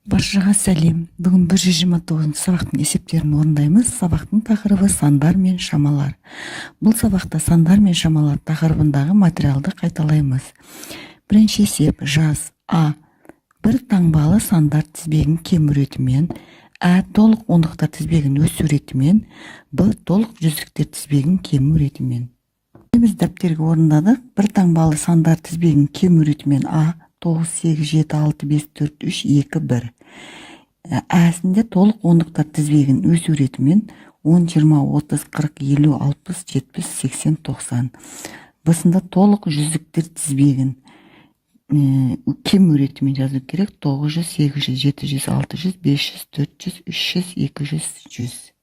Баршаға сәлем. Бүгін 129 сабақтың есептерін орындаймыз. Сабақтың тақырыбы сандар мен шамалар. Бұл сабақта сандар мен шамалар тақырыбындағы материалды қайталаймыз. Бірінші есеп жаз. А. Бір таңбалы сандар тізбегін кем ретімен, А. Толық ондықтар тізбегін өсу ретімен, Б. Толық жүздіктер тізбегін кем ретімен. Біз дәптерге орындадық. Бір таңбалы сандар тізбегін кем ретімен А. 9, 8, 7, 6, 5, 4, 3, 2, 1. Әсінде толық ондықтар тізбегін өсу ретімен 10, 20, 30, 40, 50, 60, 70, 80, 90. Бысында толық жүздіктер тізбегін кем ретімен жазу керек. 900, 800, 700, 600, 500, 400, 300, 200, 100.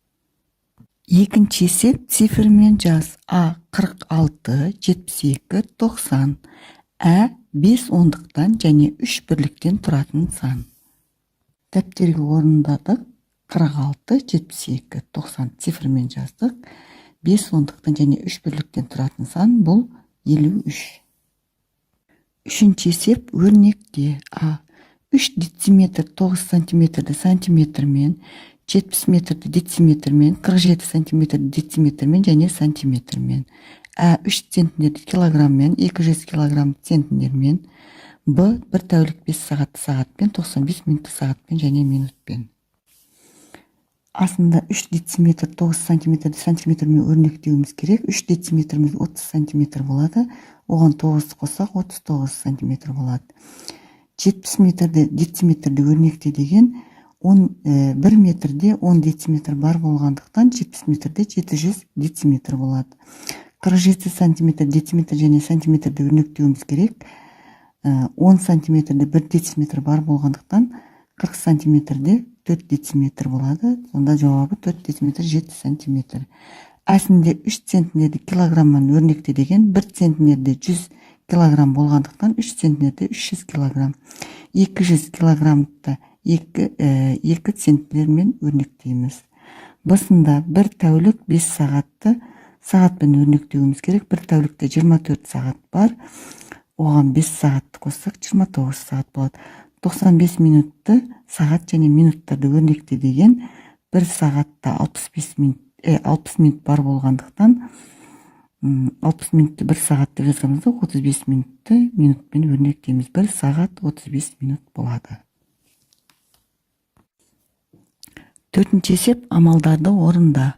Екінші есеп цифрмен жаз. А. 46, 72, 90. Ә. 5 ондықтан және 3 бірліктен тұратын сан. Дәптерге орындадық. 46, 72, 90 цифрмен жаздық. 5 ондықтан және 3 бірліктен тұратын сан бұл 53. Үшінші есеп өрнекте. А. 3 дециметр 9 сантиметрді сантиметрмен, 70 метрді дециметрмен, 47 сантиметрді дециметрмен және сантиметрмен. Ә. 3 центнерді килограммен, 200 килограмм центнермен. Б. 1 тәулік 5 сағатты сағатпен, 95 минутты сағатпен және минутпен. Асында 3 дециметр 9 сантиметрді сантиметрмен өрнектеуіміз керек. 3 дециметріміз 30 сантиметр болады. Оған 9 қоссақ 39 сантиметр болады. 70 метрді дециметрді өрнекте деген 1 метрде 10 дециметр бар болғандықтан 70 метрде 700 дециметр болады. 47 сантиметр дециметр және сантиметрді өрнектеуіміз керек. 10 сантиметрде 1 дециметр бар болғандықтан 40 сантиметрде 4 дециметр болады. Сонда жауабы 4 дециметр 7 сантиметр. Әсінде 3 центнерді килограмман өрнекте деген 1 центнерде 100 килограмм болғандықтан 3 центнерде 300 килограмм. 200 килограммды 2 центнермен өрнектейміз. Бысында 1 тәулік 5 сағатты сағатпен өрнектеуіміз керек. 1 тәулікте 24 сағат бар. Оған 5 сағатты қоссақ 29 сағат болады. 95 минутты сағат және минуттарды өрнекте деген 1 сағатта 60 минут бар болғандықтан 60 минутты 1 сағатты жазғанымызда 35 минутты минутпен өрнектейміз. 1 сағат 35 минут болады. Төртінші есеп амалдарды орында.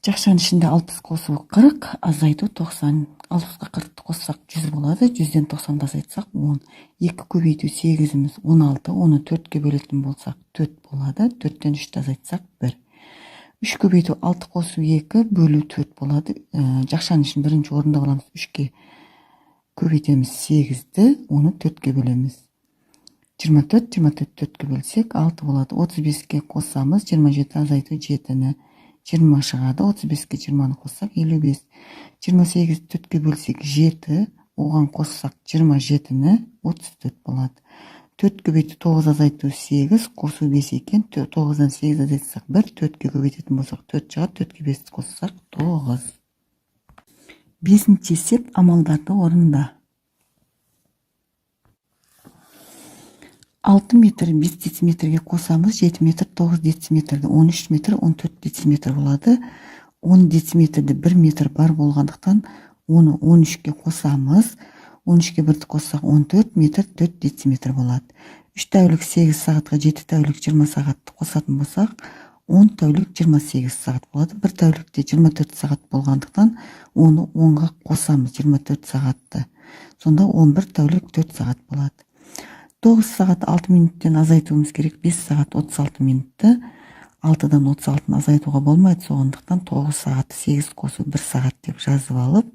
Жақшаның ішінде 60 қосу 40, азайту 90. 60-қа 40-ті қоссақ 100 болады. 100-ден 90-ды азайтсақ 10. 2 көбейту 8-іміз 16. Оны 4-ке бөлетін болсақ 4 болады. 4-тен 3-ті азайтсақ 1. 3 көбейту 6 қосу 2 бөлу 4 болады. Жақшаның ішін бірінші орында қаламыз. 3-ке көбейтеміз 8-ді. Оны 4-ке бөлеміз. 24, 4-ке бөлсек 6 болады. 35-ке қосамыз. 27 азайту 7-ні. 20 шығады. 35-ке 20-ны қоссақ 55. 28 4-ке бөлсек 7, оған қоссақ 27-ні 34 болады. 4 көбейту 9 азайту 8, қосу 5 екен. 9-дан 8 азайтсақ 1, 4-ке көбейтетін болсақ 4 шығады. 4-ке 5 қоссақ 9. Бесінші есеп амалдарды орында. 6 метр 5 дециметрге қосамыз. 7 метр 9 дециметрді 13 метр 14 дециметр болады. 10 дециметрді 1 метр бар болғандықтан оны 13-ке қосамыз. 13-ке 1-ті қоссақ 14 метр 4 дециметр болады. 3 тәулік 8 сағатқа 7 тәулік 20 сағатты қосатын болсақ 10 тәулік 28 сағат болады. 1 тәулікте 24 сағат болғандықтан оны 10-ға қосамыз 24 сағатты. Сонда 11 тәулік 4 сағат болады. 9 сағат 6 минуттен азайтуымыз керек. 5 сағат 36 минутты. 6-дан 36-ны азайтуға болмайды. Соғындықтан 9 сағатты 8 қосу 1 сағат деп жазып алып,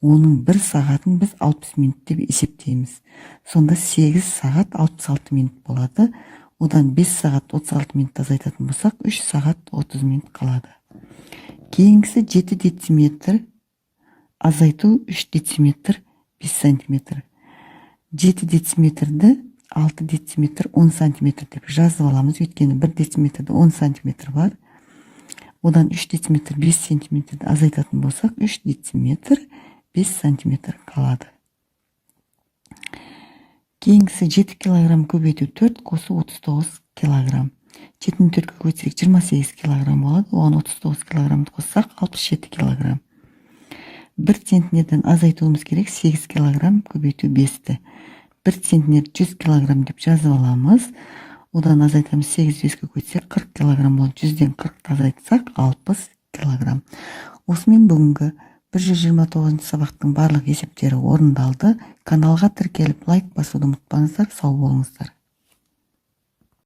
оның 1 сағатын біз 60 минут деп есептейміз. Сонда 8 сағат 66 минут болады. Одан 5 сағат 36 минут азайтатын болсақ, 3 сағат 30 минут қалады. Кейінгісі 7 дециметр азайту 3 дециметр 5 сантиметр. 7 дециметрді 6 дециметр 10 сантиметр деп жазып аламыз. Өйткені 1 дециметрді 10 сантиметр бар. Одан 3 дециметр 5 сантиметрді азайтатын болсақ, 3 дециметр 5 сантиметр калады. Кийинкиси 7 килограмм көбөйтүү 4 косуу 39 килограмм. 7-ни 4-кө көбөйтсек 28 килограмм болот. Оған 39 килограммды коссак 67 килограмм. 1 центнерден азайтуубуз керек 8 килограмм көбөйтүү 5-ти. 1 центнер 100 килограмм деп жазып аламыз. Одан азайтамыз 8 5-кө көбөйтсек 40 килограмм болот. 100ден 40 азайтсак 60 килограмм. Осымен бүгүнкү 129-сабактын барлык эсептери орундалды. Каналга тиркелип лайк басууду унутпаңыздар. Сау болуңуздар.